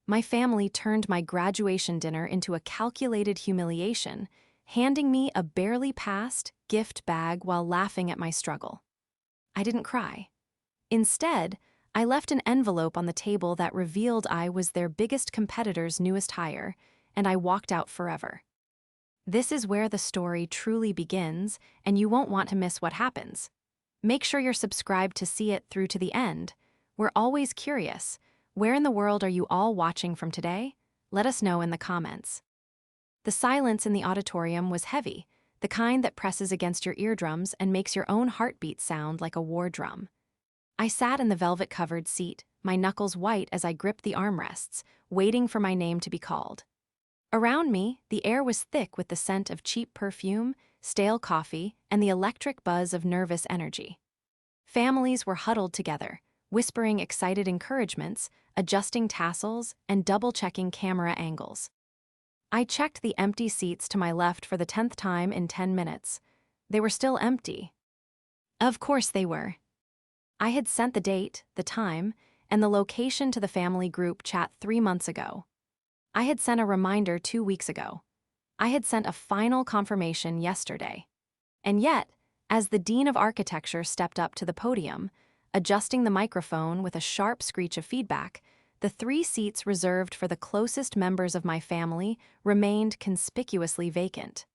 My family turned my graduation dinner into a calculated humiliation, handing me a barely passed gift bag while laughing at my struggle. I didn't cry. Instead, I left an envelope on the table that revealed I was their biggest competitor's newest hire, and I walked out forever. This is where the story truly begins, and you won't want to miss what happens. Make sure you're subscribed to see it through to the end. We're always curious. Where in the world are you all watching from today? Let us know in the comments. The silence in the auditorium was heavy, the kind that presses against your eardrums and makes your own heartbeat sound like a war drum. I sat in the velvet-covered seat, my knuckles white as I gripped the armrests, waiting for my name to be called. Around me, the air was thick with the scent of cheap perfume, stale coffee, and the electric buzz of nervous energy. Families were huddled together, whispering excited encouragements, adjusting tassels, and double-checking camera angles. I checked the empty seats to my left for the 10th time in 10 minutes. They were still empty. Of course they were. I had sent the date, the time, and the location to the family group chat 3 months ago. I had sent a reminder 2 weeks ago. I had sent a final confirmation yesterday. And yet, as the Dean of Architecture stepped up to the podium, adjusting the microphone with a sharp screech of feedback, the 3 seats reserved for the closest members of my family remained conspicuously vacant.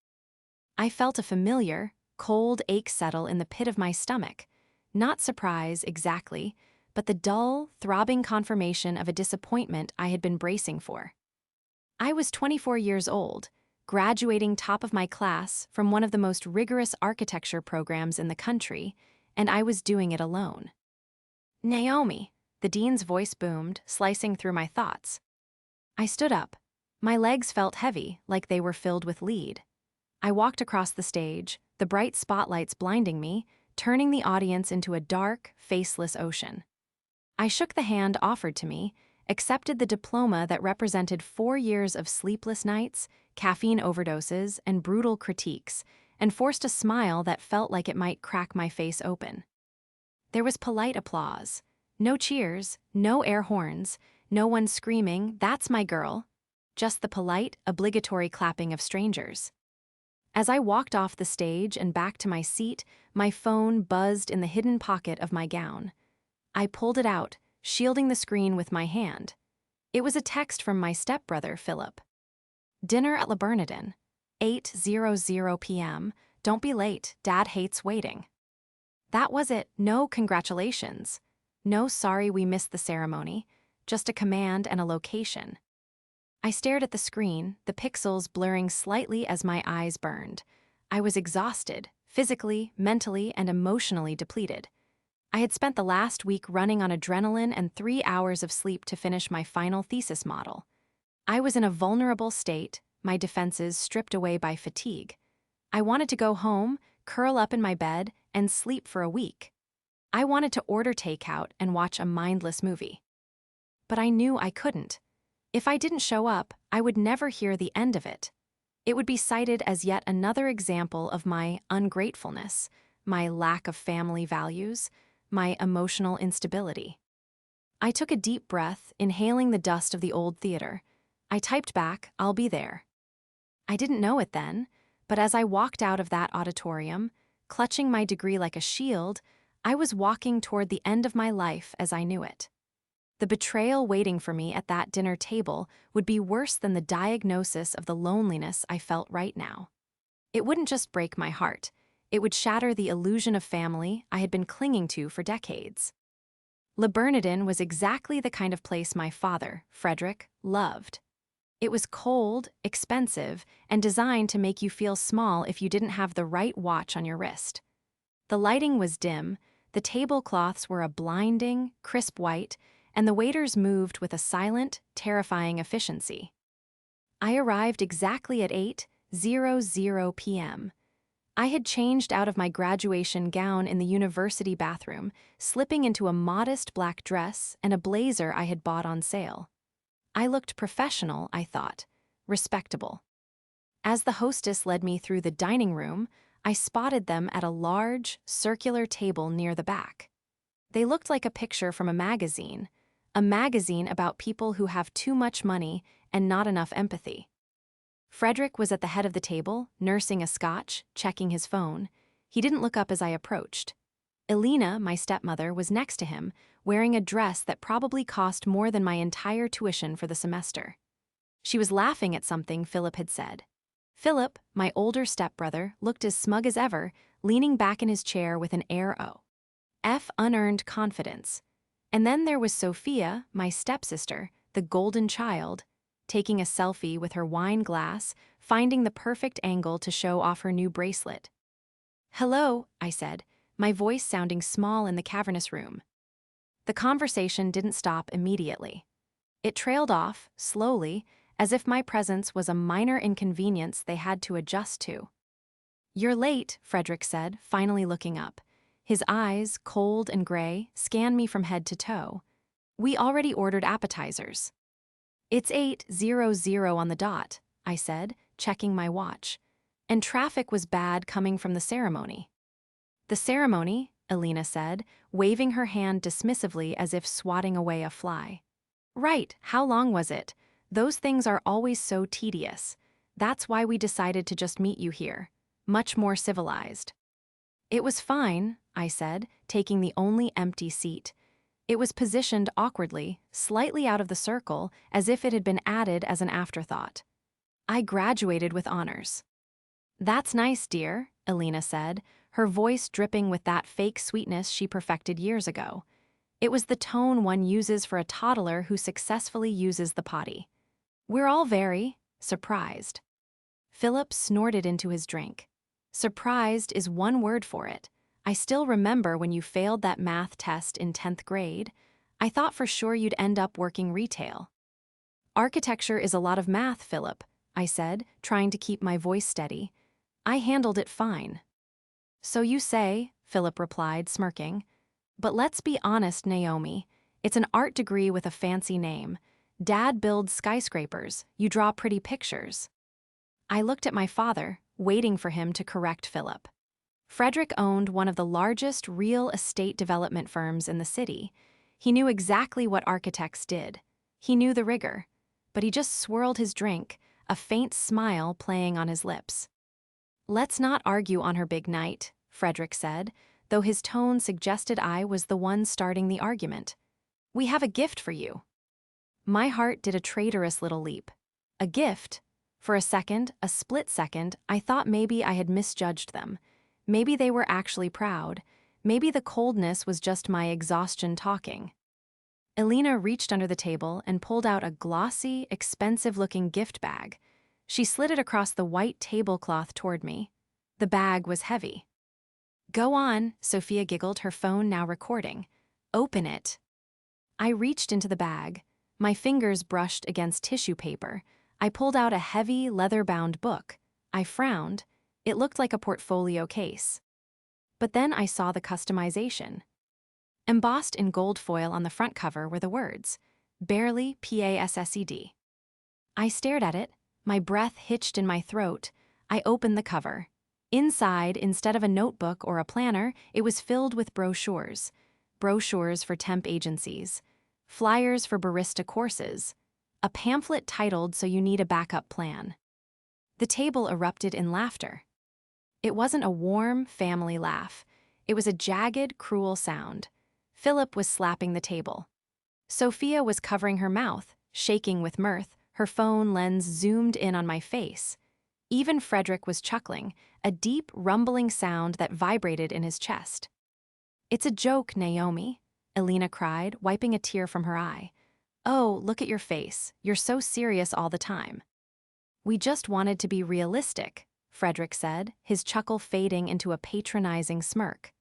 I felt a familiar, cold ache settle in the pit of my stomach, not surprise exactly, but the dull, throbbing confirmation of a disappointment I had been bracing for. I was 24 years old, graduating top of my class from one of the most rigorous architecture programs in the country, and I was doing it alone. Naomi, the dean's voice boomed, slicing through my thoughts. I stood up. My legs felt heavy, like they were filled with lead. I walked across the stage, the bright spotlights blinding me, turning the audience into a dark, faceless ocean. I shook the hand offered to me, accepted the diploma that represented 4 years of sleepless nights, caffeine overdoses, and brutal critiques, and forced a smile that felt like it might crack my face open. There was polite applause. No cheers, no air horns, no one screaming, "That's my girl," just the polite, obligatory clapping of strangers. As I walked off the stage and back to my seat, my phone buzzed in the hidden pocket of my gown. I pulled it out, shielding the screen with my hand. It was a text from my stepbrother, Philip. "Dinner at Le Bernardin, 8:00 p.m. Don't be late, Dad hates waiting." That was it, no congratulations. No sorry we missed the ceremony, just a command and a location. I stared at the screen, the pixels blurring slightly as my eyes burned. I was exhausted, physically, mentally, and emotionally depleted. I had spent the last week running on adrenaline and 3 hours of sleep to finish my final thesis model. I was in a vulnerable state, my defenses stripped away by fatigue. I wanted to go home, curl up in my bed, and sleep for a week. I wanted to order takeout and watch a mindless movie. But I knew I couldn't. If I didn't show up, I would never hear the end of it. It would be cited as yet another example of my ungratefulness, my lack of family values, my emotional instability. I took a deep breath, inhaling the dust of the old theater. I typed back, "I'll be there." I didn't know it then, but as I walked out of that auditorium, clutching my degree like a shield, I was walking toward the end of my life as I knew it. The betrayal waiting for me at that dinner table would be worse than the diagnosis of the loneliness I felt right now. It wouldn't just break my heart, it would shatter the illusion of family I had been clinging to for decades. Le Bernardin was exactly the kind of place my father, Frederick, loved. It was cold, expensive, and designed to make you feel small if you didn't have the right watch on your wrist. The lighting was dim, the tablecloths were a blinding, crisp white, and the waiters moved with a silent, terrifying efficiency. I arrived exactly at 8:00 p.m. I had changed out of my graduation gown in the university bathroom, slipping into a modest black dress and a blazer I had bought on sale. I looked professional, I thought, respectable. As the hostess led me through the dining room, I spotted them at a large, circular table near the back. They looked like a picture from a magazine, a magazine about people who have too much money and not enough empathy. Frederick was at the head of the table, nursing a scotch, checking his phone. He didn't look up as I approached. Elena, my stepmother, was next to him, wearing a dress that probably cost more than my entire tuition for the semester. She was laughing at something Philip had said. Philip, my older stepbrother, looked as smug as ever, leaning back in his chair with an air of unearned confidence. And then there was Sophia, my stepsister, the golden child, taking a selfie with her wine glass, finding the perfect angle to show off her new bracelet. "Hello," I said, my voice sounding small in the cavernous room. The conversation didn't stop immediately. It trailed off, slowly, as if my presence was a minor inconvenience they had to adjust to. "You're late," Frederick said, finally looking up. His eyes, cold and gray, scanned me from head to toe. "We already ordered appetizers." "It's 8:00 on the dot," I said, checking my watch. "And traffic was bad coming from the ceremony." "The ceremony," Elena said, waving her hand dismissively as if swatting away a fly. "Right, how long was it? Those things are always so tedious. That's why we decided to just meet you here. Much more civilized." "It was fine," I said, taking the only empty seat. It was positioned awkwardly, slightly out of the circle, as if it had been added as an afterthought. "I graduated with honors." "That's nice, dear," Elena said, her voice dripping with that fake sweetness she perfected years ago. It was the tone one uses for a toddler who successfully uses the potty. "We're all very surprised." Philip snorted into his drink. "Surprised is one word for it. I still remember when you failed that math test in 10th grade. I thought for sure you'd end up working retail." "Architecture is a lot of math, Philip," I said, trying to keep my voice steady. "I handled it fine." "So you say," Philip replied, smirking. "But let's be honest, Naomi. It's an art degree with a fancy name. Dad builds skyscrapers. You draw pretty pictures." I looked at my father, waiting for him to correct Philip. Frederick owned one of the largest real estate development firms in the city. He knew exactly what architects did. He knew the rigor. But he just swirled his drink, a faint smile playing on his lips. "Let's not argue on her big night," Frederick said, though his tone suggested I was the one starting the argument. "We have a gift for you." My heart did a traitorous little leap. A gift? For a second, a split second, I thought maybe I had misjudged them. Maybe they were actually proud. Maybe the coldness was just my exhaustion talking. Elena reached under the table and pulled out a glossy, expensive-looking gift bag. She slid it across the white tablecloth toward me. The bag was heavy. "Go on," Sophia giggled, her phone now recording. "Open it." I reached into the bag. My fingers brushed against tissue paper. I pulled out a heavy, leather-bound book. I frowned. It looked like a portfolio case. But then I saw the customization. Embossed in gold foil on the front cover were the words, "Barely PASSED." I stared at it, my breath hitched in my throat. I opened the cover. Inside, instead of a notebook or a planner, it was filled with brochures. Brochures for temp agencies. Flyers for barista courses. A pamphlet titled "So You Need a Backup Plan." The table erupted in laughter. It wasn't a warm, family laugh. It was a jagged, cruel sound. Philip was slapping the table. Sophia was covering her mouth, shaking with mirth, her phone lens zoomed in on my face. Even Frederick was chuckling, a deep, rumbling sound that vibrated in his chest. "It's a joke, Naomi," Elena cried, wiping a tear from her eye. "Oh, look at your face. You're so serious all the time." "We just wanted to be realistic," Frederick said, his chuckle fading into a patronizing smirk.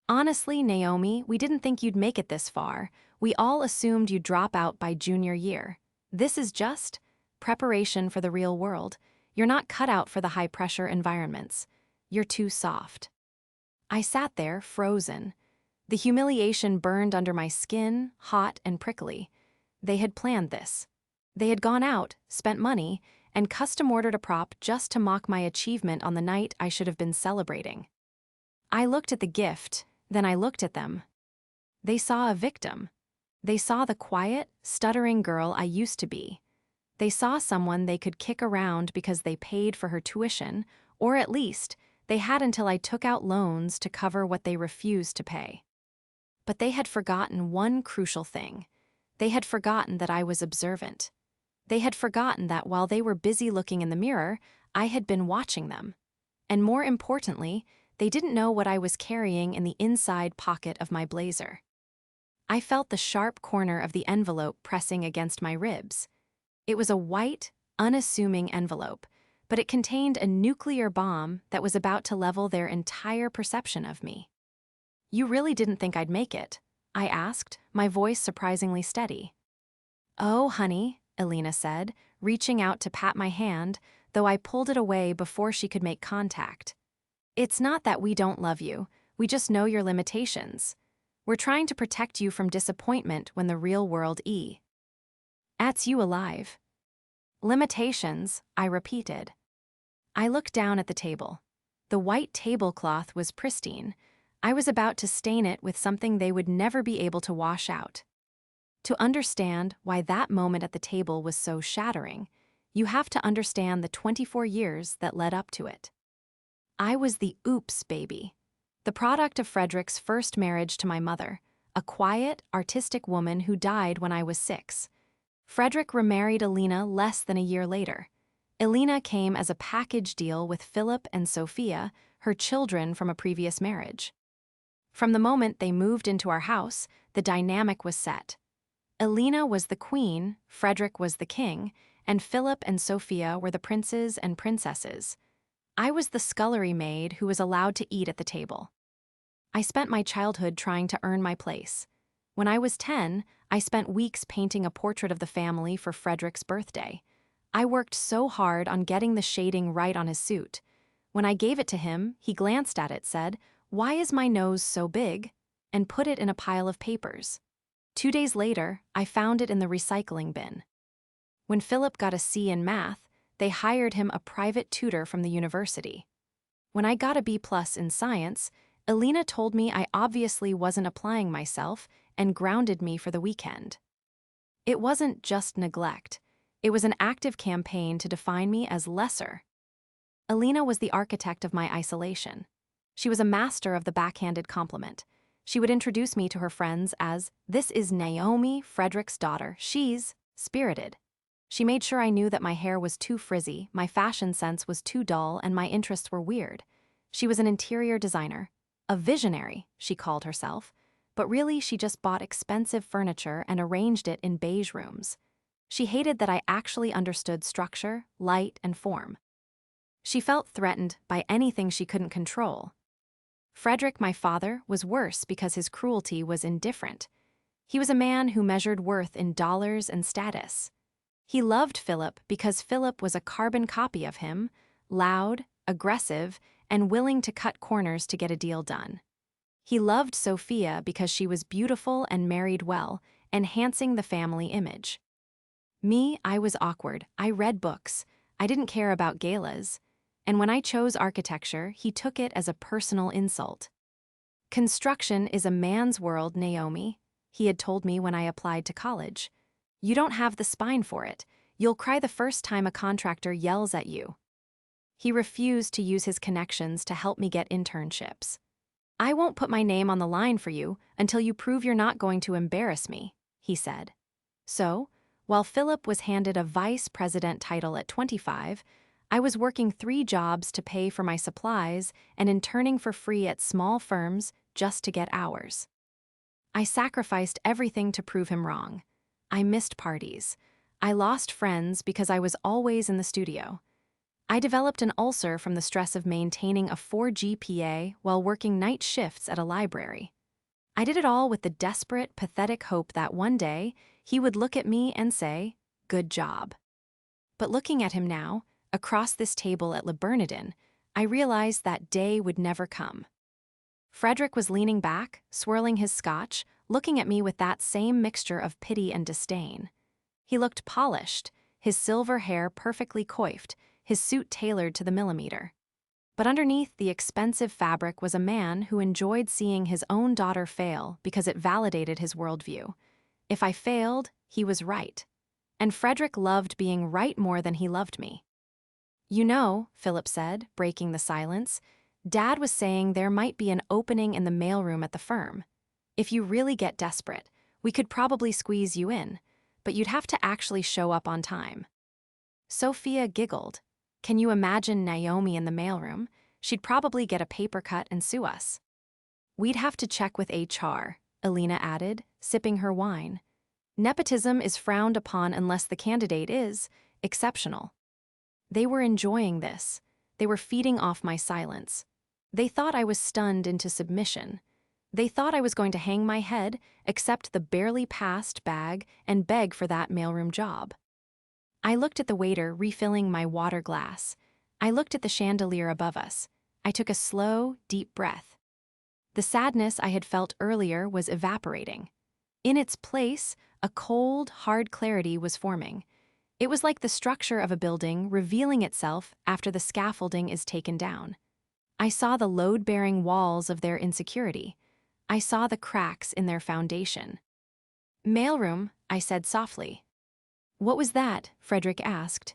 "Honestly, Naomi, we didn't think you'd make it this far. We all assumed you'd drop out by junior year. This is just preparation for the real world. You're not cut out for the high-pressure environments. You're too soft." I sat there, frozen. The humiliation burned under my skin, hot and prickly. They had planned this. They had gone out, spent money, and custom-ordered a prop just to mock my achievement on the night I should have been celebrating. I looked at the gift, then I looked at them. They saw a victim. They saw the quiet, stuttering girl I used to be. They saw someone they could kick around because they paid for her tuition, or at least, they had until I took out loans to cover what they refused to pay. But they had forgotten one crucial thing. They had forgotten that I was observant. They had forgotten that while they were busy looking in the mirror, I had been watching them. And more importantly, they didn't know what I was carrying in the inside pocket of my blazer. I felt the sharp corner of the envelope pressing against my ribs. It was a white, unassuming envelope, but it contained a nuclear bomb that was about to level their entire perception of me. "You really didn't think I'd make it?" I asked, my voice surprisingly steady. "Oh, honey," Elena said, reaching out to pat my hand, though I pulled it away before she could make contact. "It's not that we don't love you, we just know your limitations. We're trying to protect you from disappointment when the real world ats you alive." "Limitations," I repeated. I looked down at the table. The white tablecloth was pristine. I was about to stain it with something they would never be able to wash out. To understand why that moment at the table was so shattering, you have to understand the 24 years that led up to it. I was the oops baby, the product of Frederick's first marriage to my mother, a quiet, artistic woman who died when I was 6. Frederick remarried Elena less than a year later. Elena came as a package deal with Philip and Sophia, her children from a previous marriage. From the moment they moved into our house, the dynamic was set. Elena was the queen, Frederick was the king, and Philip and Sophia were the princes and princesses. I was the scullery maid who was allowed to eat at the table. I spent my childhood trying to earn my place. When I was 10, I spent weeks painting a portrait of the family for Frederick's birthday. I worked so hard on getting the shading right on his suit. When I gave it to him, he glanced at it, said, "Why is my nose so big?" and put it in a pile of papers. 2 days later, I found it in the recycling bin. When Philip got a C in math, they hired him a private tutor from the university. When I got a B+ in science, Elena told me I obviously wasn't applying myself and grounded me for the weekend. It wasn't just neglect. It was an active campaign to define me as lesser. Elena was the architect of my isolation. She was a master of the backhanded compliment. She would introduce me to her friends as, "This is Naomi, Frederick's daughter. She's spirited." She made sure I knew that my hair was too frizzy, my fashion sense was too dull, and my interests were weird. She was an interior designer. A visionary, she called herself. But really, she just bought expensive furniture and arranged it in beige rooms. She hated that I actually understood structure, light, and form. She felt threatened by anything she couldn't control. Frederick, my father, was worse because his cruelty was indifferent. He was a man who measured worth in dollars and status. He loved Philip because Philip was a carbon copy of him, loud, aggressive, and willing to cut corners to get a deal done. He loved Sophia because she was beautiful and married well, enhancing the family image. Me, I was awkward. I read books. I didn't care about galas. And when I chose architecture, he took it as a personal insult. "Construction is a man's world, Naomi," he had told me when I applied to college. "You don't have the spine for it. You'll cry the first time a contractor yells at you." He refused to use his connections to help me get internships. "I won't put my name on the line for you until you prove you're not going to embarrass me," he said. So, while Philip was handed a vice president title at 25, I was working 3 jobs to pay for my supplies and interning for free at small firms just to get hours. I sacrificed everything to prove him wrong. I missed parties. I lost friends because I was always in the studio. I developed an ulcer from the stress of maintaining a 4 GPA while working night shifts at a library. I did it all with the desperate, pathetic hope that one day he would look at me and say, "Good job." But looking at him now, across this table at Le Bernardin, I realized that day would never come. Frederick was leaning back, swirling his scotch, looking at me with that same mixture of pity and disdain. He looked polished, his silver hair perfectly coiffed, his suit tailored to the millimeter. But underneath the expensive fabric was a man who enjoyed seeing his own daughter fail because it validated his worldview. If I failed, he was right. And Frederick loved being right more than he loved me. You know, Philip said, breaking the silence, Dad was saying there might be an opening in the mailroom at the firm. If you really get desperate, we could probably squeeze you in, but you'd have to actually show up on time. Sophia giggled. Can you imagine Naomi in the mailroom? She'd probably get a paper cut and sue us. We'd have to check with HR, Alina added, sipping her wine. Nepotism is frowned upon unless the candidate is exceptional. They were enjoying this. They were feeding off my silence. They thought I was stunned into submission. They thought I was going to hang my head, accept the barely passed bag, and beg for that mailroom job. I looked at the waiter refilling my water glass. I looked at the chandelier above us. I took a slow, deep breath. The sadness I had felt earlier was evaporating. In its place, a cold, hard clarity was forming. It was like the structure of a building revealing itself after the scaffolding is taken down. I saw the load-bearing walls of their insecurity. I saw the cracks in their foundation. Mailroom, I said softly. What was that? Frederick asked.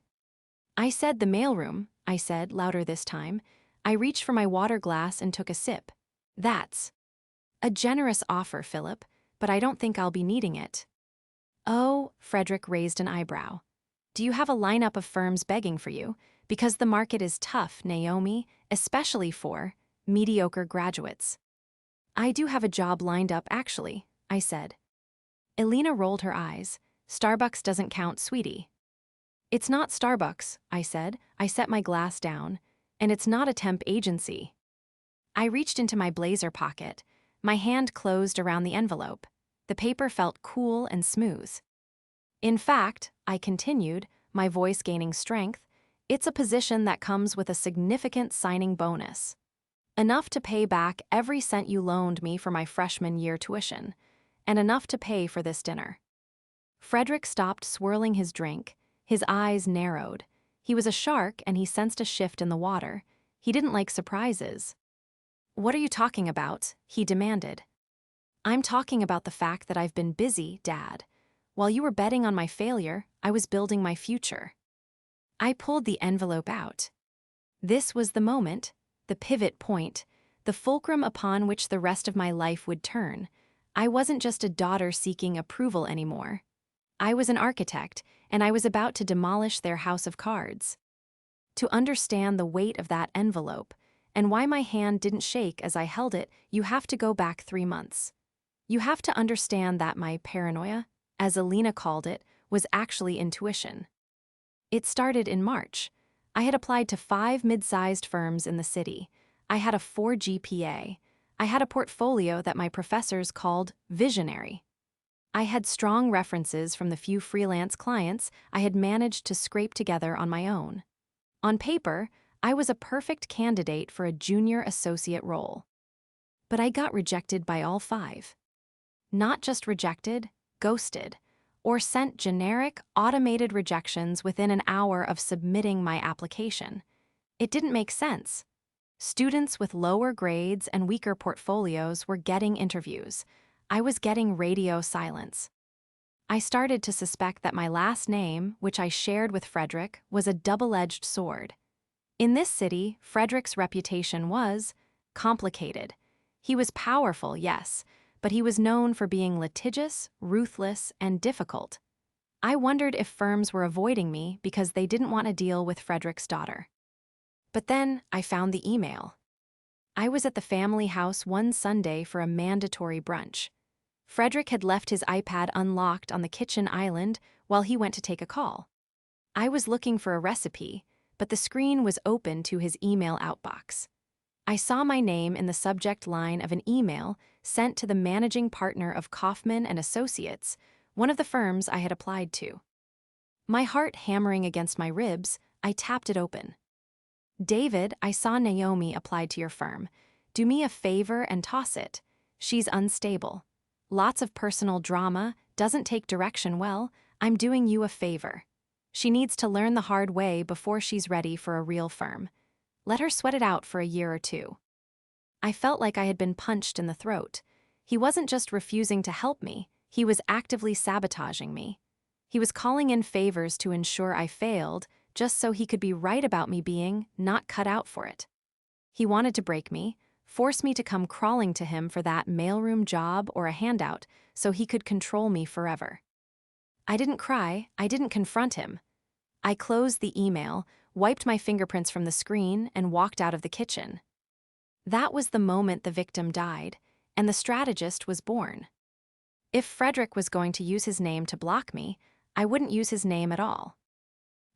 I said the mailroom, I said, louder this time. I reached for my water glass and took a sip. That's a generous offer, Philip, but I don't think I'll be needing it. Oh, Frederick raised an eyebrow. Do you have a lineup of firms begging for you? Because the market is tough, Naomi, especially for mediocre graduates. I do have a job lined up, actually, I said. Elena rolled her eyes. Starbucks doesn't count, sweetie. It's not Starbucks, I said. I set my glass down. And it's not a temp agency. I reached into my blazer pocket. My hand closed around the envelope. The paper felt cool and smooth. In fact, I continued, my voice gaining strength, it's a position that comes with a significant signing bonus. Enough to pay back every cent you loaned me for my freshman year tuition, and enough to pay for this dinner. Frederick stopped swirling his drink. His eyes narrowed. He was a shark and he sensed a shift in the water. He didn't like surprises. What are you talking about? He demanded. I'm talking about the fact that I've been busy, Dad. While you were betting on my failure, I was building my future. I pulled the envelope out. This was the moment, the pivot point, the fulcrum upon which the rest of my life would turn. I wasn't just a daughter seeking approval anymore. I was an architect, and I was about to demolish their house of cards. To understand the weight of that envelope, and why my hand didn't shake as I held it, you have to go back 3 months. You have to understand that my paranoia, as Alina called it, was actually intuition. It started in March. I had applied to 5 mid-sized firms in the city. I had a 4 GPA. I had a portfolio that my professors called visionary. I had strong references from the few freelance clients I had managed to scrape together on my own. On paper, I was a perfect candidate for a junior associate role. But I got rejected by all 5. Not just rejected, ghosted, or sent generic, automated rejections within an hour of submitting my application. It didn't make sense. Students with lower grades and weaker portfolios were getting interviews. I was getting radio silence. I started to suspect that my last name, which I shared with Frederick, was a double-edged sword. In this city, Frederick's reputation was complicated. He was powerful, yes, but he was known for being litigious, ruthless, and difficult. I wondered if firms were avoiding me because they didn't want to deal with Frederick's daughter. But then I found the email. I was at the family house one Sunday for a mandatory brunch. Frederick had left his iPad unlocked on the kitchen island while he went to take a call. I was looking for a recipe, but the screen was open to his email outbox. I saw my name in the subject line of an email sent to the managing partner of Kaufman and Associates, one of the firms I had applied to. My heart hammering against my ribs, I tapped it open. David, I saw Naomi applied to your firm. Do me a favor and toss it. She's unstable. Lots of personal drama, doesn't take direction well. I'm doing you a favor. She needs to learn the hard way before she's ready for a real firm. Let her sweat it out for a year or 2. I felt like I had been punched in the throat. He wasn't just refusing to help me, He was actively sabotaging me. He was calling in favors to ensure I failed, just so he could be right about me being not cut out for it. He wanted to break me, force me to come crawling to him for that mailroom job or a handout so he could control me forever. I didn't cry, I didn't confront him. I closed the email, wiped my fingerprints from the screen, and walked out of the kitchen. That was the moment the victim died, and the strategist was born. If Frederick was going to use his name to block me, I wouldn't use his name at all.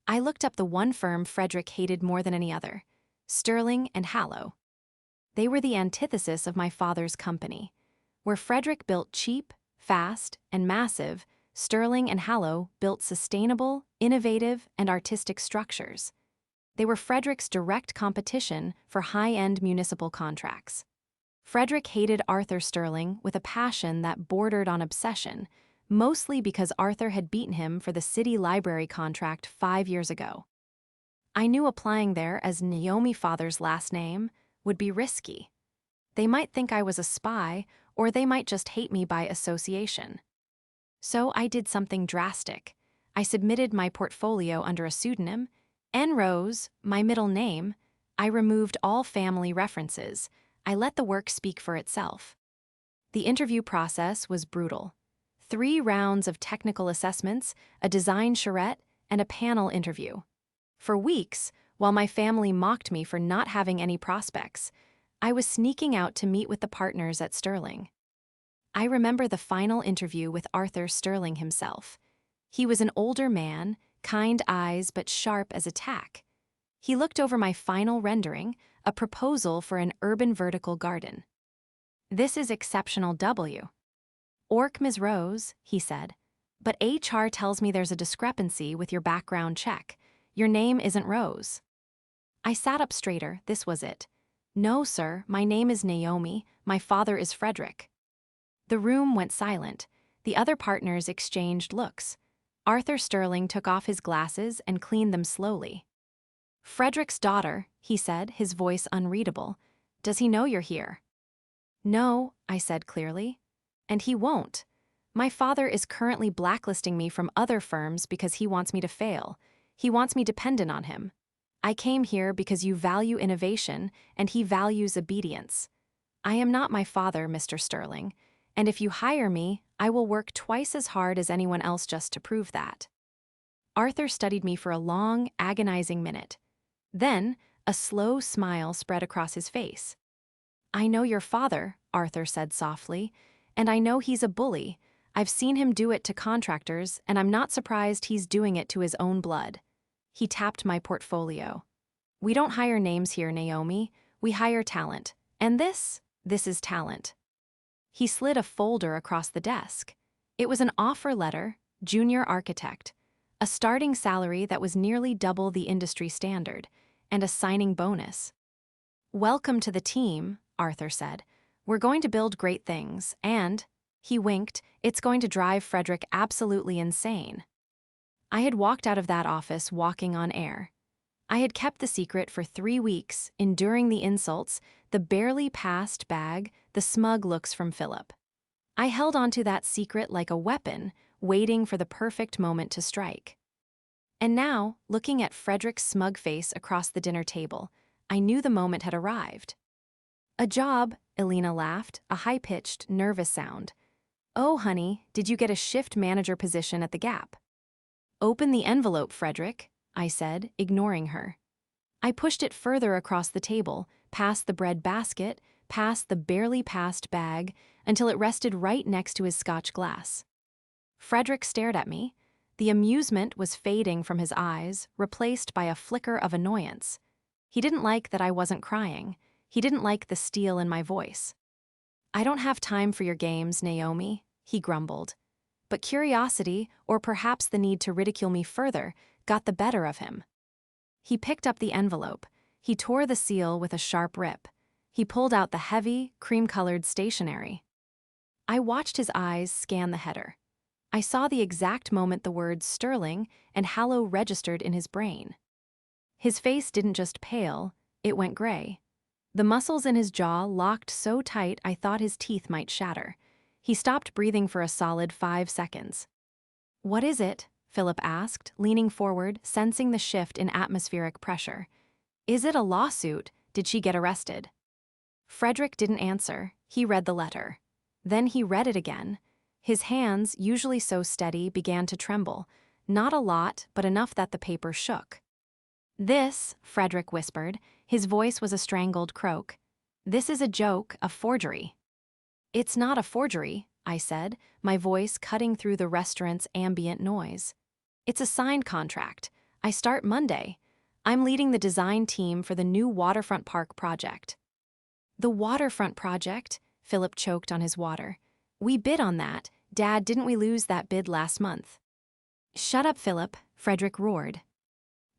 I looked up the one firm Frederick hated more than any other, Sterling and Hallow. They were the antithesis of my father's company. Where Frederick built cheap, fast, and massive, Sterling and Hallow built sustainable, innovative, and artistic structures. They were Frederick's direct competition for high-end municipal contracts. Frederick hated Arthur Sterling with a passion that bordered on obsession, mostly because Arthur had beaten him for the city library contract 5 years ago. I knew applying there as Naomi father's last name would be risky. They might think I was a spy, or they might just hate me by association. So I did something drastic. I submitted my portfolio under a pseudonym, N. Rose, my middle name. I removed all family references. I let the work speak for itself. The interview process was brutal. 3 rounds of technical assessments, a design charrette, and a panel interview. For weeks, while my family mocked me for not having any prospects, I was sneaking out to meet with the partners at Sterling. I remember the final interview with Arthur Sterling himself. He was an older man, kind eyes but sharp as a tack. He looked over my final rendering, a proposal for an urban vertical garden. "This is exceptional W. Orc Ms. Rose," he said, "but HR tells me there's a discrepancy with your background check. Your name isn't Rose." I sat up straighter, this was it. "No, sir, my name is Naomi, my father is Frederick." The room went silent. The other partners exchanged looks. Arthur Sterling took off his glasses and cleaned them slowly. "Frederick's daughter," he said, his voice unreadable. "Does he know you're here?" "No," I said clearly. "And he won't. My father is currently blacklisting me from other firms because he wants me to fail. He wants me dependent on him. I came here because you value innovation, and he values obedience. I am not my father, Mr. Sterling, and if you hire me, I will work twice as hard as anyone else just to prove that." Arthur studied me for a long, agonizing minute. Then, a slow smile spread across his face. "I know your father," Arthur said softly, "and I know he's a bully. I've seen him do it to contractors, and I'm not surprised he's doing it to his own blood." He tapped my portfolio. "We don't hire names here, Naomi. We hire talent. And this is talent." He slid a folder across the desk. It was an offer letter, junior architect, a starting salary that was nearly double the industry standard, and a signing bonus. "Welcome to the team," Arthur said. "We're going to build great things, and," he winked, "it's going to drive Frederick absolutely insane." I had walked out of that office walking on air. I had kept the secret for 3 weeks, enduring the insults, the barely passed bag, the smug looks from Philip. I held onto that secret like a weapon, waiting for the perfect moment to strike. And now, looking at Frederick's smug face across the dinner table, I knew the moment had arrived. "A job," Elena laughed, a high-pitched, nervous sound. "Oh, honey, did you get a shift manager position at the Gap?" "Open the envelope, Frederick," I said, ignoring her. I pushed it further across the table, past the bread basket, past the barely passed bag, until it rested right next to his Scotch glass. Frederick stared at me. The amusement was fading from his eyes, replaced by a flicker of annoyance. He didn't like that I wasn't crying. He didn't like the steel in my voice. "I don't have time for your games, Naomi," he grumbled. But curiosity, or perhaps the need to ridicule me further, got the better of him. He picked up the envelope. He tore the seal with a sharp rip. He pulled out the heavy, cream-colored stationery. I watched his eyes scan the header. I saw the exact moment the words Sterling and Hallow registered in his brain. His face didn't just pale, it went gray. The muscles in his jaw locked so tight I thought his teeth might shatter. He stopped breathing for a solid 5 seconds. "What is it?" Philip asked, leaning forward, sensing the shift in atmospheric pressure. "Is it a lawsuit? Did she get arrested?" Frederick didn't answer. He read the letter. Then he read it again. His hands, usually so steady, began to tremble. Not a lot, but enough that the paper shook. "This," Frederick whispered. His voice was a strangled croak. "This is a joke, a forgery." "It's not a forgery," I said, my voice cutting through the restaurant's ambient noise. "It's a signed contract. I start Monday. I'm leading the design team for the new waterfront park project." "The waterfront project?" Philip choked on his water. "We bid on that. Dad, didn't we lose that bid last month?" "Shut up, Philip," Frederick roared.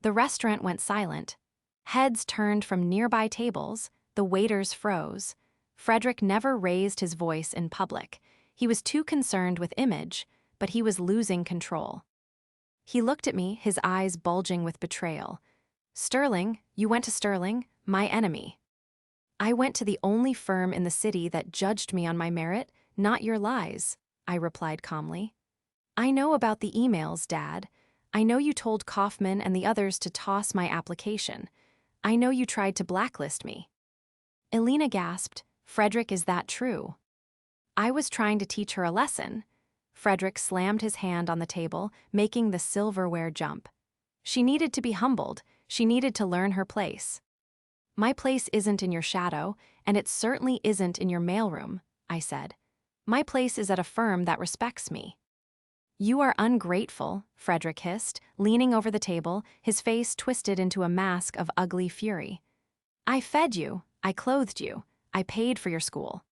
The restaurant went silent. Heads turned from nearby tables. The waiters froze. Frederick never raised his voice in public. He was too concerned with image, but he was losing control. He looked at me, his eyes bulging with betrayal. "Sterling, you went to Sterling, my enemy." "I went to the only firm in the city that judged me on my merit, not your lies," I replied calmly. "I know about the emails, Dad. I know you told Kaufman and the others to toss my application. I know you tried to blacklist me." Elena gasped. "Frederick, is that true?" "I was trying to teach her a lesson." Frederick slammed his hand on the table, making the silverware jump. "She needed to be humbled. She needed to learn her place." "My place isn't in your shadow, and it certainly isn't in your mailroom," I said. "My place is at a firm that respects me." "You are ungrateful," Frederick hissed, leaning over the table, his face twisted into a mask of ugly fury. "I fed you, I clothed you, I paid for your school."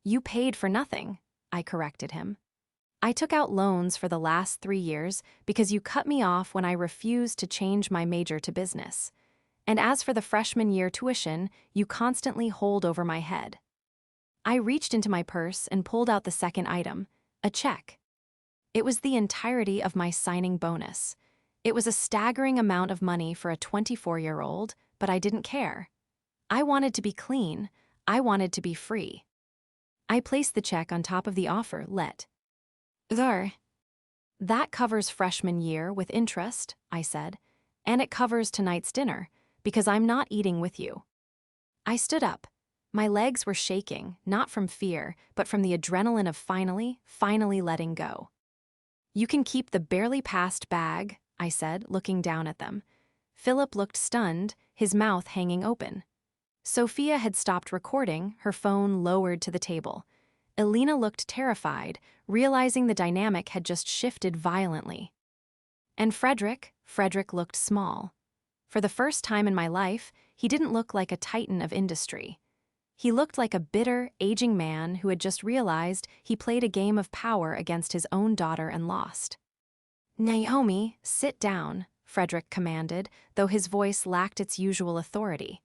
"You paid for nothing," I corrected him. "I took out loans for the last 3 years because you cut me off when I refused to change my major to business. And as for the freshman year tuition, you constantly hold over my head." I reached into my purse and pulled out the second item, a check. It was the entirety of my signing bonus. It was a staggering amount of money for a 24-year-old, but I didn't care. I wanted to be clean. I wanted to be free. I placed the check on top of the offer let. "There." "That covers freshman year with interest," I said, "and it covers tonight's dinner, because I'm not eating with you." I stood up. My legs were shaking, not from fear, but from the adrenaline of finally letting go. "You can keep the barely passed bag," I said, looking down at them. Philip looked stunned, his mouth hanging open. Sophia had stopped recording, her phone lowered to the table. Elena looked terrified, realizing the dynamic had just shifted violently. And Frederick looked small. For the first time in my life, he didn't look like a titan of industry. He looked like a bitter, aging man who had just realized he played a game of power against his own daughter and lost. "Naomi, sit down," Frederick commanded, though his voice lacked its usual authority.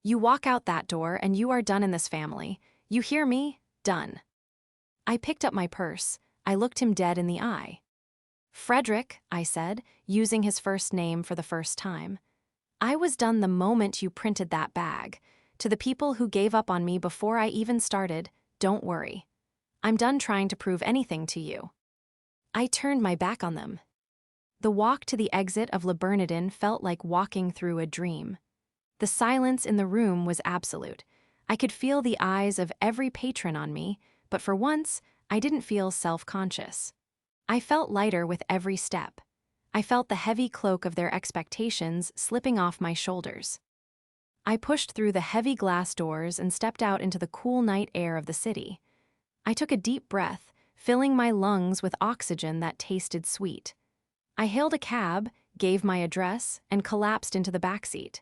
"You walk out that door and you are done in this family. You hear me? Done." I picked up my purse. I looked him dead in the eye. "Frederick," I said, using his first name for the first time, "I was done the moment you printed that bag. To the people who gave up on me before I even started, don't worry. I'm done trying to prove anything to you." I turned my back on them. The walk to the exit of Le Bernardin felt like walking through a dream. The silence in the room was absolute. I could feel the eyes of every patron on me, but for once, I didn't feel self-conscious. I felt lighter with every step. I felt the heavy cloak of their expectations slipping off my shoulders. I pushed through the heavy glass doors and stepped out into the cool night air of the city. I took a deep breath, filling my lungs with oxygen that tasted sweet. I hailed a cab, gave my address, and collapsed into the backseat.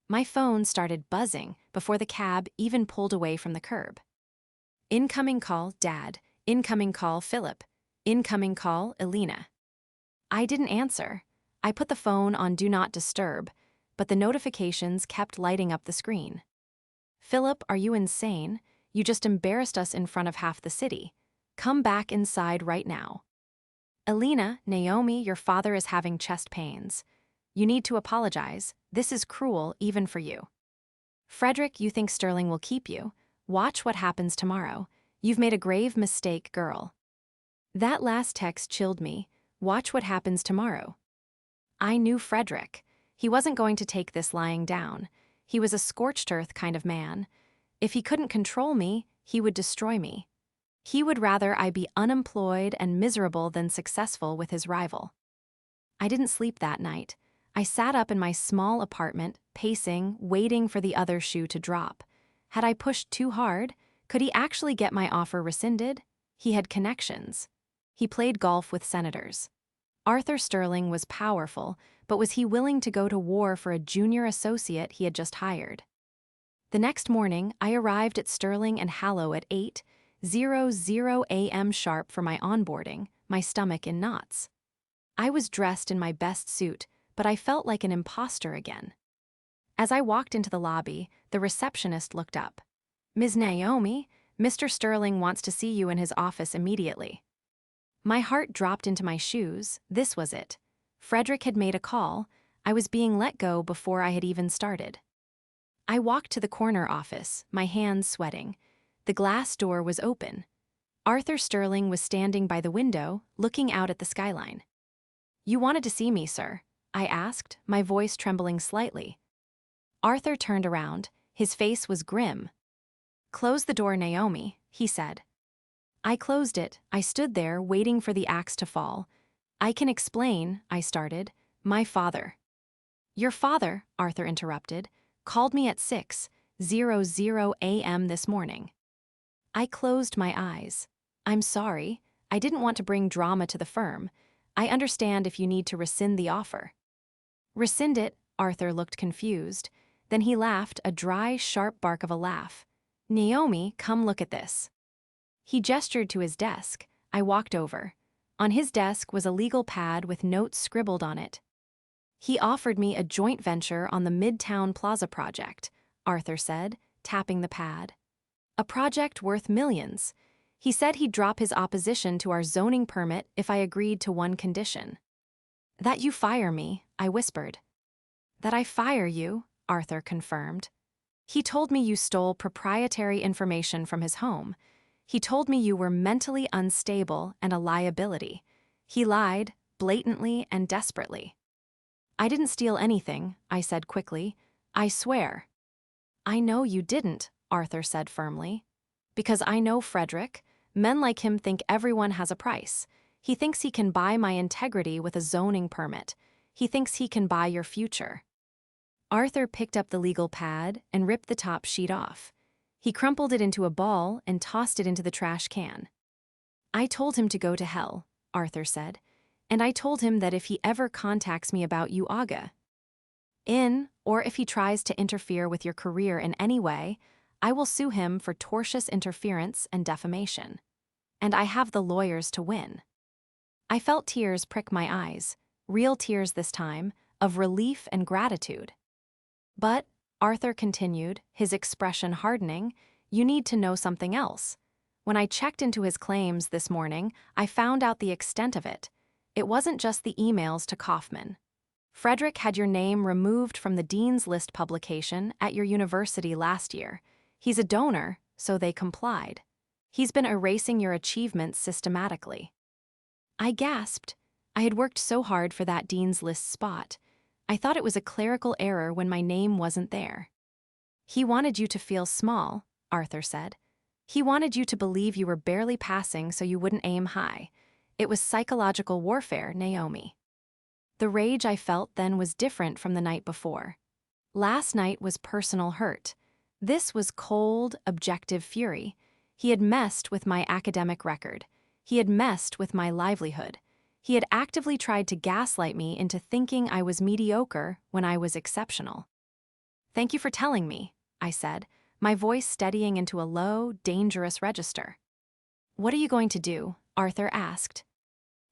My phone started buzzing before the cab even pulled away from the curb. "Incoming call, Dad. Incoming call, Philip. Incoming call, Elena." I didn't answer. I put the phone on Do Not Disturb, but the notifications kept lighting up the screen. "Philip, are you insane? You just embarrassed us in front of half the city. Come back inside right now." "Elena, Naomi, your father is having chest pains. You need to apologize. This is cruel, even for you." "Frederick, you think Sterling will keep you? Watch what happens tomorrow. You've made a grave mistake, girl. That last text chilled me. Watch what happens tomorrow. I knew Frederick. He wasn't going to take this lying down. He was a scorched earth kind of man. If he couldn't control me, he would destroy me. He would rather I be unemployed and miserable than successful with his rival. I didn't sleep that night. I sat up in my small apartment, pacing, waiting for the other shoe to drop. Had I pushed too hard? Could he actually get my offer rescinded? He had connections. He played golf with senators. Arthur Sterling was powerful, but was he willing to go to war for a junior associate he had just hired? The next morning, I arrived at Sterling and Hallow at 8:00 a.m. sharp for my onboarding, my stomach in knots. I was dressed in my best suit, but I felt like an imposter again. As I walked into the lobby, the receptionist looked up. "Ms. Naomi, Mr. Sterling wants to see you in his office immediately." My heart dropped into my shoes. This was it. Frederick had made a call. I was being let go before I had even started. I walked to the corner office, my hands sweating. The glass door was open. Arthur Sterling was standing by the window, looking out at the skyline. "You wanted to see me, sir?" I asked, my voice trembling slightly. Arthur turned around. His face was grim. "Close the door, Naomi," he said. I closed it. I stood there, waiting for the axe to fall. "I can explain," I started. "My father." "Your father," Arthur interrupted, "called me at 6:00 a.m. this morning." I closed my eyes. "I'm sorry. I didn't want to bring drama to the firm. I understand if you need to rescind the offer." "Rescind it?" Arthur looked confused. Then he laughed, a dry, sharp bark of a laugh. "Naomi, come look at this." He gestured to his desk. I walked over. On his desk was a legal pad with notes scribbled on it. "He offered me a joint venture on the Midtown Plaza project," Arthur said, tapping the pad. "A project worth millions. He said he'd drop his opposition to our zoning permit if I agreed to one condition." "That you fire me," I whispered. "That I fire you," Arthur confirmed. "He told me you stole proprietary information from his home. He told me you were mentally unstable and a liability. He lied, blatantly and desperately." "I didn't steal anything," I said quickly. "I swear." "I know you didn't," Arthur said firmly. "Because I know Frederick. Men like him think everyone has a price. He thinks he can buy my integrity with a zoning permit. He thinks he can buy your future." Arthur picked up the legal pad and ripped the top sheet off. He crumpled it into a ball and tossed it into the trash can. "I told him to go to hell," Arthur said, "and I told him that if he ever contacts me about you or if he tries to interfere with your career in any way, I will sue him for tortious interference and defamation. And I have the lawyers to win." I felt tears prick my eyes, real tears this time, of relief and gratitude. "But," Arthur continued, his expression hardening, "you need to know something else. When I checked into his claims this morning, I found out the extent of it. It wasn't just the emails to Kaufman. Frederick had your name removed from the Dean's List publication at your university last year. He's a donor, so they complied. He's been erasing your achievements systematically." I gasped. I had worked so hard for that Dean's List spot. I thought it was a clerical error when my name wasn't there. "He wanted you to feel small," Arthur said. "He wanted you to believe you were barely passing so you wouldn't aim high. It was psychological warfare, Naomi." The rage I felt then was different from the night before. Last night was personal hurt. This was cold, objective fury. He had messed with my academic record. He had messed with my livelihood. He had actively tried to gaslight me into thinking I was mediocre when I was exceptional. "Thank you for telling me," I said, my voice steadying into a low, dangerous register. "What are you going to do?" Arthur asked.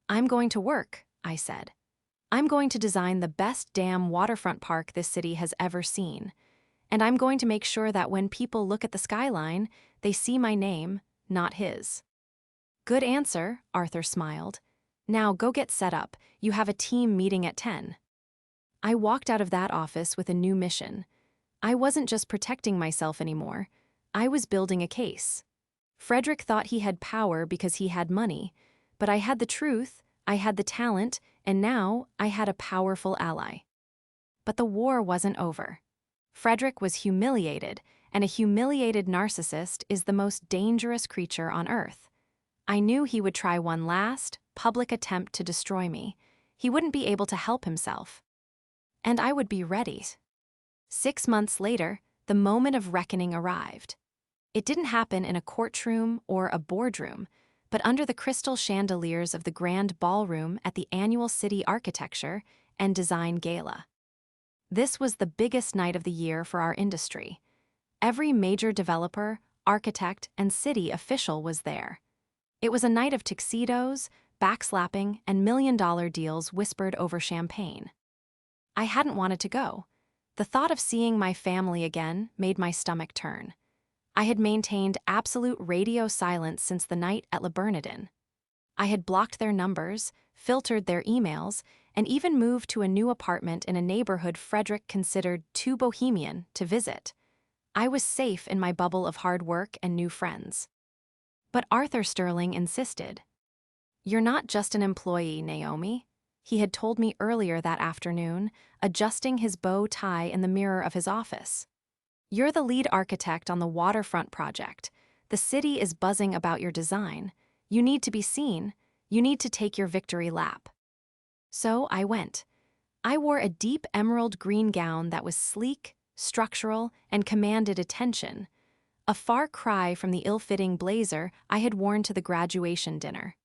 "I'm going to work," I said. "I'm going to design the best damn waterfront park this city has ever seen. And I'm going to make sure that when people look at the skyline, they see my name, not his." "Good answer," Arthur smiled. "Now go get set up. You have a team meeting at 10. I walked out of that office with a new mission. I wasn't just protecting myself anymore. I was building a case. Frederick thought he had power because he had money, but I had the truth, I had the talent, and now I had a powerful ally. But the war wasn't over. Frederick was humiliated, and a humiliated narcissist is the most dangerous creature on earth. I knew he would try one last, public attempt to destroy me. He wouldn't be able to help himself. And I would be ready. 6 months later, the moment of reckoning arrived. It didn't happen in a courtroom or a boardroom, but under the crystal chandeliers of the grand ballroom at the annual City Architecture and Design Gala. This was the biggest night of the year for our industry. Every major developer, architect, and city official was there. It was a night of tuxedos, backslapping, and million-dollar deals whispered over champagne. I hadn't wanted to go. The thought of seeing my family again made my stomach turn. I had maintained absolute radio silence since the night at Le Bernardin. I had blocked their numbers, filtered their emails, and even moved to a new apartment in a neighborhood Frederick considered too bohemian to visit. I was safe in my bubble of hard work and new friends. But Arthur Sterling insisted. "You're not just an employee, Naomi," he had told me earlier that afternoon, adjusting his bow tie in the mirror of his office. "You're the lead architect on the waterfront project. The city is buzzing about your design. You need to be seen. You need to take your victory lap." So I went. I wore a deep emerald green gown that was sleek, structural, and commanded attention. A far cry from the ill-fitting blazer I had worn to the graduation dinner.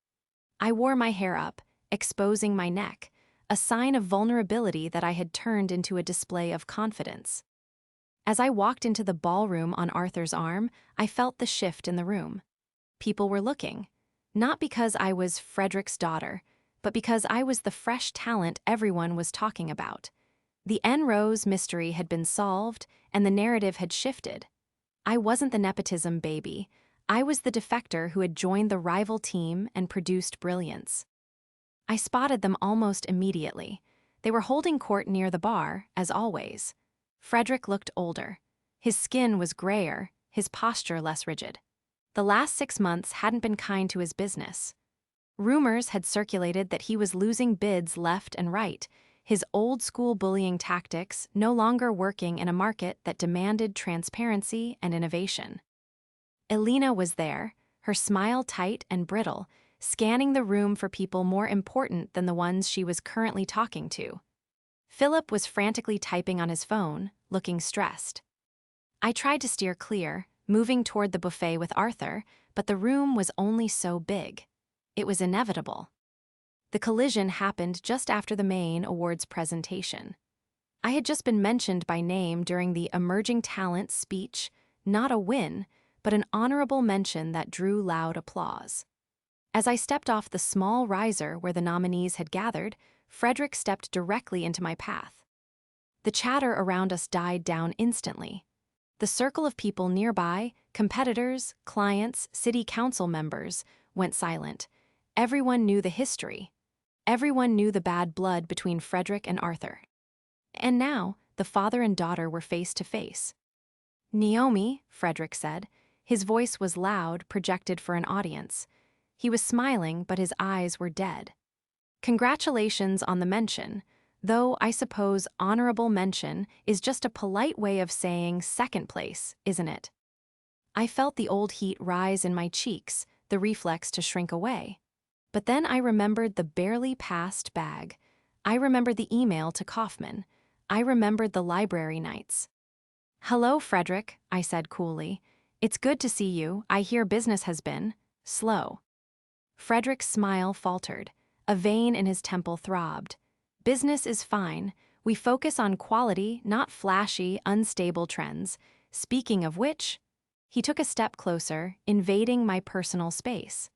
I wore my hair up, exposing my neck, a sign of vulnerability that I had turned into a display of confidence. As I walked into the ballroom on Arthur's arm, I felt the shift in the room. People were looking, not because I was Frederick's daughter, but because I was the fresh talent everyone was talking about. The N-Rose mystery had been solved, and the narrative had shifted. I wasn't the nepotism baby. I was the defector who had joined the rival team and produced brilliance. I spotted them almost immediately. They were holding court near the bar, as always. Frederick looked older. His skin was grayer, his posture less rigid. The last 6 months hadn't been kind to his business. Rumors had circulated that he was losing bids left and right, his old-school bullying tactics no longer working in a market that demanded transparency and innovation. Elena was there, her smile tight and brittle, scanning the room for people more important than the ones she was currently talking to. Philip was frantically typing on his phone, looking stressed. I tried to steer clear, moving toward the buffet with Arthur, but the room was only so big. It was inevitable. The collision happened just after the main awards presentation. I had just been mentioned by name during the Emerging Talent speech, not a win, but an honorable mention that drew loud applause. As I stepped off the small riser where the nominees had gathered, Frederick stepped directly into my path. The chatter around us died down instantly. The circle of people nearby, competitors, clients, city council members, went silent. Everyone knew the history. Everyone knew the bad blood between Frederick and Arthur. And now, the father and daughter were face to face. "Naomi," Frederick said. His voice was loud, projected for an audience. He was smiling, but his eyes were dead. "Congratulations on the mention, though I suppose honorable mention is just a polite way of saying second place, isn't it?" I felt the old heat rise in my cheeks, the reflex to shrink away. But then I remembered the barely passed bag. I remembered the email to Kaufman. I remembered the library nights. "Hello, Frederick," I said coolly. "It's good to see you. I hear business has been slow." Frederick's smile faltered. A vein in his temple throbbed. "Business is fine. We focus on quality, not flashy, unstable trends. Speaking of which..." He took a step closer, invading my personal space.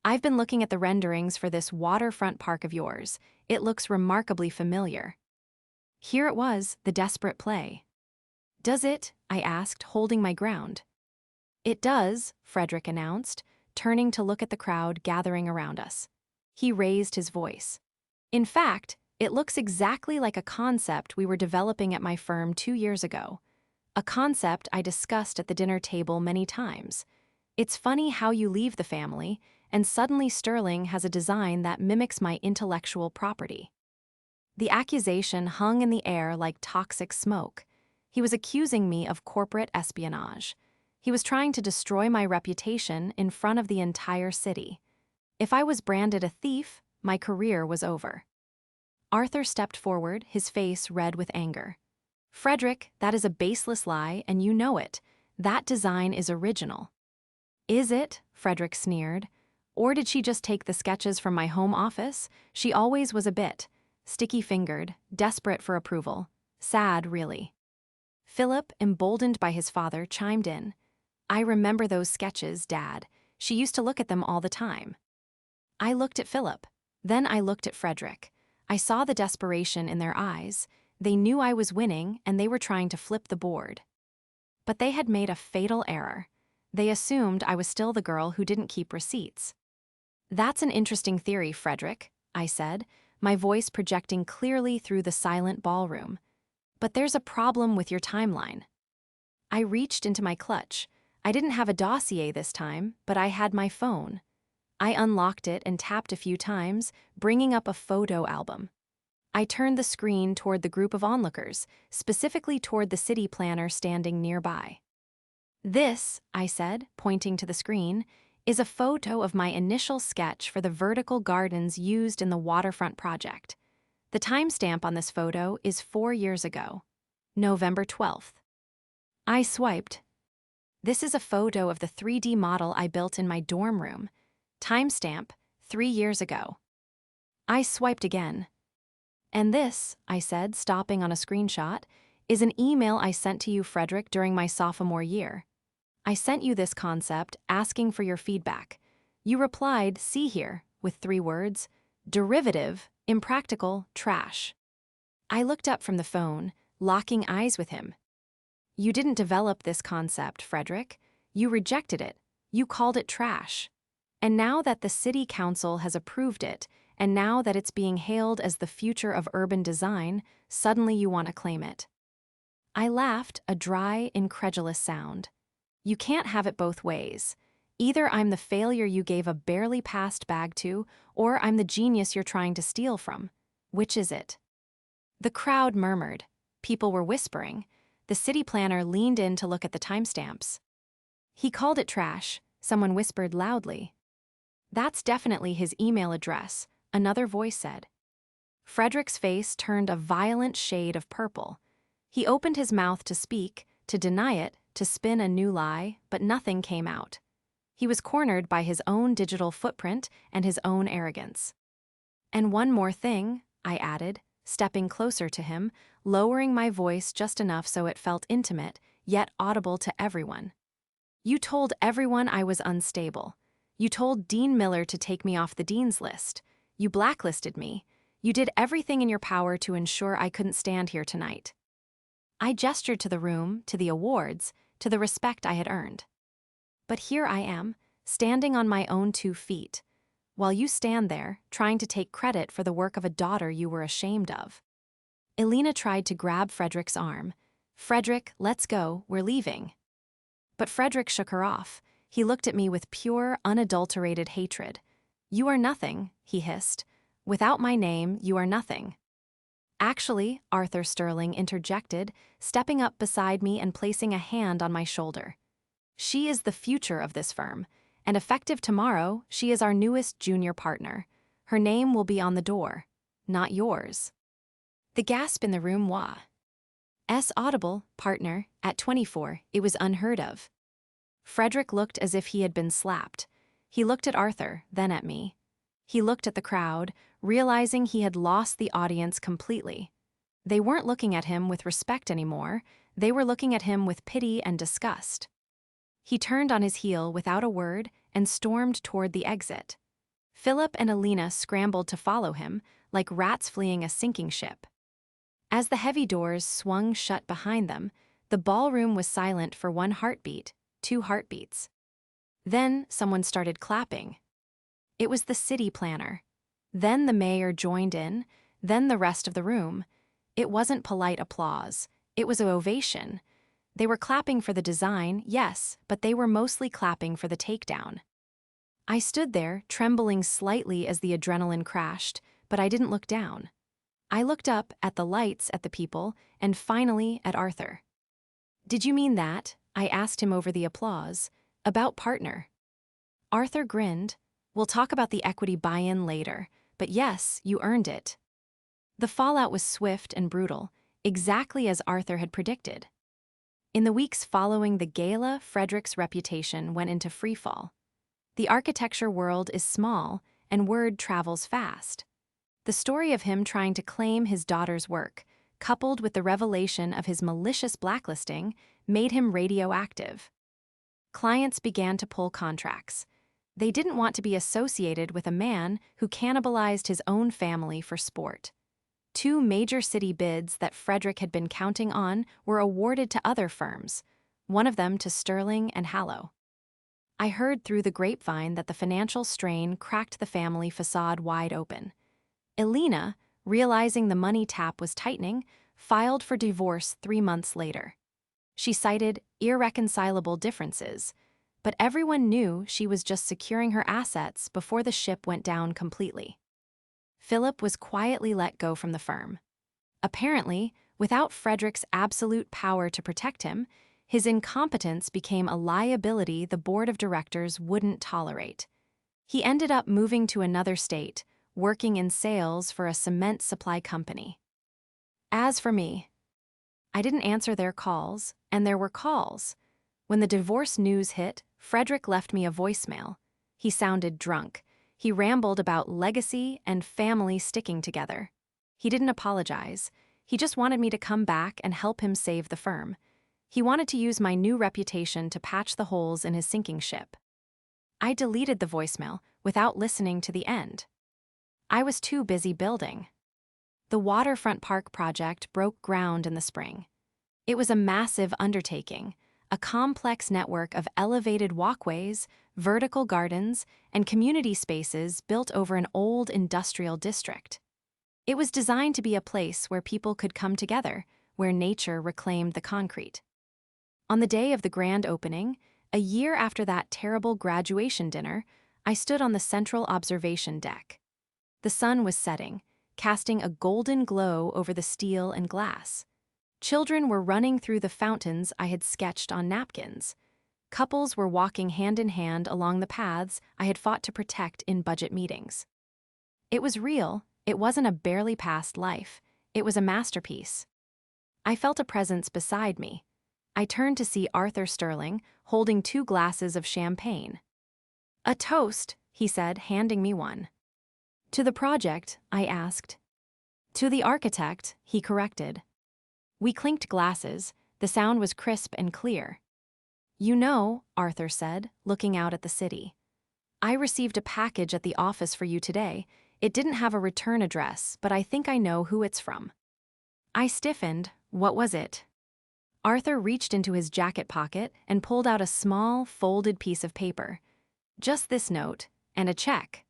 "I've been looking at the renderings for this waterfront park of yours. It looks remarkably familiar." Here it was, the desperate play. "Does it?" I asked, holding my ground. "It does," Frederick announced, turning to look at the crowd gathering around us. He raised his voice. "In fact, it looks exactly like a concept we were developing at my firm 2 years ago. A concept I discussed at the dinner table many times. It's funny how you leave the family, and suddenly Sterling has a design that mimics my intellectual property. The accusation hung in the air like toxic smoke. He was accusing me of corporate espionage. He was trying to destroy my reputation in front of the entire city. If I was branded a thief, my career was over. Arthur stepped forward, his face red with anger. Frederick, that is a baseless lie, and you know it. That design is original. Is it? Frederick sneered. Or did she just take the sketches from my home office? She always was a bit sticky-fingered, desperate for approval. Sad, really. Philip, emboldened by his father, chimed in. I remember those sketches, Dad. She used to look at them all the time. I looked at Philip. Then I looked at Frederick. I saw the desperation in their eyes. They knew I was winning, and they were trying to flip the board. But they had made a fatal error. They assumed I was still the girl who didn't keep receipts. That's an interesting theory, Frederick, I said, my voice projecting clearly through the silent ballroom. But there's a problem with your timeline. I reached into my clutch. I didn't have a dossier this time, but I had my phone. I unlocked it and tapped a few times, bringing up a photo album. I turned the screen toward the group of onlookers, specifically toward the city planner standing nearby. This, I said, pointing to the screen, is a photo of my initial sketch for the vertical gardens used in the waterfront project. The timestamp on this photo is 4 years ago, November 12th. I swiped. This is a photo of the 3D model I built in my dorm room. Timestamp, 3 years ago. I swiped again. And this, I said, stopping on a screenshot, is an email I sent to you, Frederick, during my sophomore year. I sent you this concept asking for your feedback. You replied, see here, with 3 words, derivative, impractical, trash. I looked up from the phone, locking eyes with him. You didn't develop this concept, Frederick. You rejected it. You called it trash. And now that the city council has approved it, and now that it's being hailed as the future of urban design, suddenly you want to claim it. I laughed, a dry, incredulous sound. You can't have it both ways. Either I'm the failure you gave a barely passed bag to, or I'm the genius you're trying to steal from. Which is it? The crowd murmured. People were whispering. The city planner leaned in to look at the timestamps. He called it trash, someone whispered loudly. That's definitely his email address, another voice said. Frederick's face turned a violent shade of purple. He opened his mouth to speak, to deny it, to spin a new lie, but nothing came out. He was cornered by his own digital footprint and his own arrogance. And one more thing, I added, stepping closer to him, lowering my voice just enough so it felt intimate, yet audible to everyone. You told everyone I was unstable. You told Dean Miller to take me off the dean's list. You blacklisted me. You did everything in your power to ensure I couldn't stand here tonight. I gestured to the room, to the awards, to the respect I had earned. But here I am, standing on my own 2 feet, while you stand there, trying to take credit for the work of a daughter you were ashamed of. Elena tried to grab Frederick's arm. Frederick, let's go, we're leaving. But Frederick shook her off. He looked at me with pure, unadulterated hatred. You are nothing, he hissed. Without my name, you are nothing. Actually, Arthur Sterling interjected, stepping up beside me and placing a hand on my shoulder. She is the future of this firm, and effective tomorrow, she is our newest junior partner. Her name will be on the door, not yours. The gasp in the room was audible, partner, at 24, it was unheard of. Frederick looked as if he had been slapped. He looked at Arthur, then at me. He looked at the crowd, realizing he had lost the audience completely. They weren't looking at him with respect anymore, they were looking at him with pity and disgust. He turned on his heel without a word and stormed toward the exit. Philip and Elena scrambled to follow him, like rats fleeing a sinking ship. As the heavy doors swung shut behind them, the ballroom was silent for 1 heartbeat, 2 heartbeats. Then someone started clapping. It was the city planner. Then the mayor joined in, then the rest of the room. It wasn't polite applause. It was an ovation. They were clapping for the design, yes, but they were mostly clapping for the takedown. I stood there, trembling slightly as the adrenaline crashed, but I didn't look down. I looked up at the lights, at the people, and finally at Arthur. "Did you mean that?" I asked him over the applause. "About partner." Arthur grinned. "We'll talk about the equity buy-in later, but yes, you earned it." The fallout was swift and brutal, exactly as Arthur had predicted. In the weeks following the gala, Frederick's reputation went into freefall. The architecture world is small, and word travels fast. The story of him trying to claim his daughter's work, coupled with the revelation of his malicious blacklisting, made him radioactive. Clients began to pull contracts. They didn't want to be associated with a man who cannibalized his own family for sport. 2 major city bids that Frederick had been counting on were awarded to other firms, one of them to Sterling and Hallow. I heard through the grapevine that the financial strain cracked the family facade wide open. Elena, realizing the money tap was tightening, filed for divorce 3 months later. She cited irreconcilable differences, but everyone knew she was just securing her assets before the ship went down completely. Philip was quietly let go from the firm. Apparently, without Frederick's absolute power to protect him, his incompetence became a liability the board of directors wouldn't tolerate. He ended up moving to another state, working in sales for a cement supply company. As for me, I didn't answer their calls, and there were calls. When the divorce news hit, Frederick left me a voicemail. He sounded drunk. He rambled about legacy and family sticking together. He didn't apologize. He just wanted me to come back and help him save the firm. He wanted to use my new reputation to patch the holes in his sinking ship. I deleted the voicemail without listening to the end. I was too busy building. The waterfront park project broke ground in the spring. It was a massive undertaking, a complex network of elevated walkways, vertical gardens, and community spaces built over an old industrial district. It was designed to be a place where people could come together, where nature reclaimed the concrete. On the day of the grand opening, a year after that terrible graduation dinner, I stood on the central observation deck. The sun was setting, casting a golden glow over the steel and glass. Children were running through the fountains I had sketched on napkins. Couples were walking hand in hand along the paths I had fought to protect in budget meetings. It was real. It wasn't a barely passed life. It was a masterpiece. I felt a presence beside me. I turned to see Arthur Sterling holding 2 glasses of champagne. "A toast," he said, handing me one. "To the project?" I asked. "To the architect," he corrected. We clinked glasses. The sound was crisp and clear. "You know," Arthur said, looking out at the city, "I received a package at the office for you today. It didn't have a return address, but I think I know who it's from." I stiffened. What was it? Arthur reached into his jacket pocket and pulled out a small, folded piece of paper. "Just this note, and a check."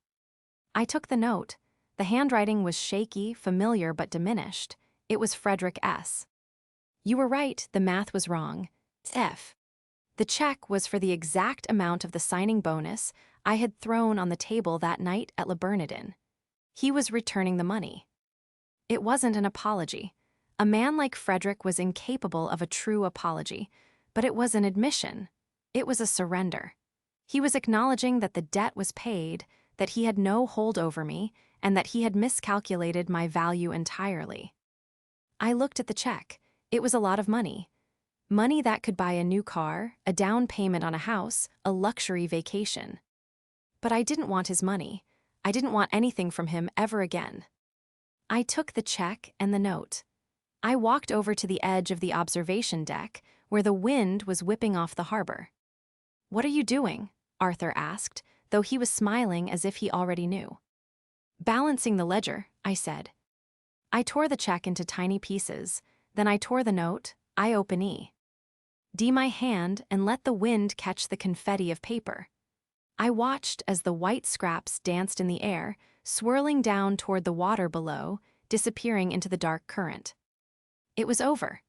I took the note. The handwriting was shaky, familiar, but diminished. It was Frederick S. "You were right, the math was wrong. F." The check was for the exact amount of the signing bonus I had thrown on the table that night at Le Bernardin. He was returning the money. It wasn't an apology. A man like Frederick was incapable of a true apology, but it was an admission. It was a surrender. He was acknowledging that the debt was paid, that he had no hold over me, and that he had miscalculated my value entirely. I looked at the check. It was a lot of money. Money that could buy a new car, a down payment on a house, a luxury vacation. But I didn't want his money. I didn't want anything from him ever again. I took the check and the note. I walked over to the edge of the observation deck, where the wind was whipping off the harbor. "What are you doing?" Arthur asked, though he was smiling as if he already knew. "Balancing the ledger," I said. I tore the check into tiny pieces, then I tore the note, I open E. D my hand and let the wind catch the confetti of paper. I watched as the white scraps danced in the air, swirling down toward the water below, disappearing into the dark current. It was over.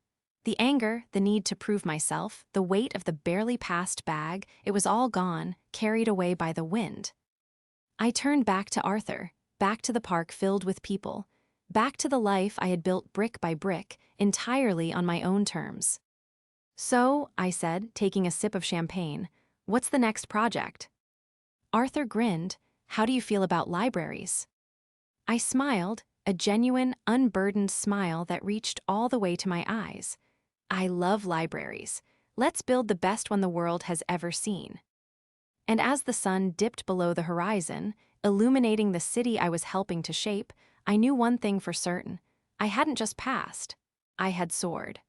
The anger, the need to prove myself, the weight of the barely passed bag, it was all gone, carried away by the wind. I turned back to Arthur, back to the park filled with people, back to the life I had built brick by brick, entirely on my own terms. "So," I said, taking a sip of champagne, "what's the next project?" Arthur grinned. "How do you feel about libraries?" I smiled, a genuine, unburdened smile that reached all the way to my eyes. "I love libraries. Let's build the best one the world has ever seen." And as the sun dipped below the horizon, illuminating the city I was helping to shape, I knew one thing for certain. I hadn't just passed. I had soared.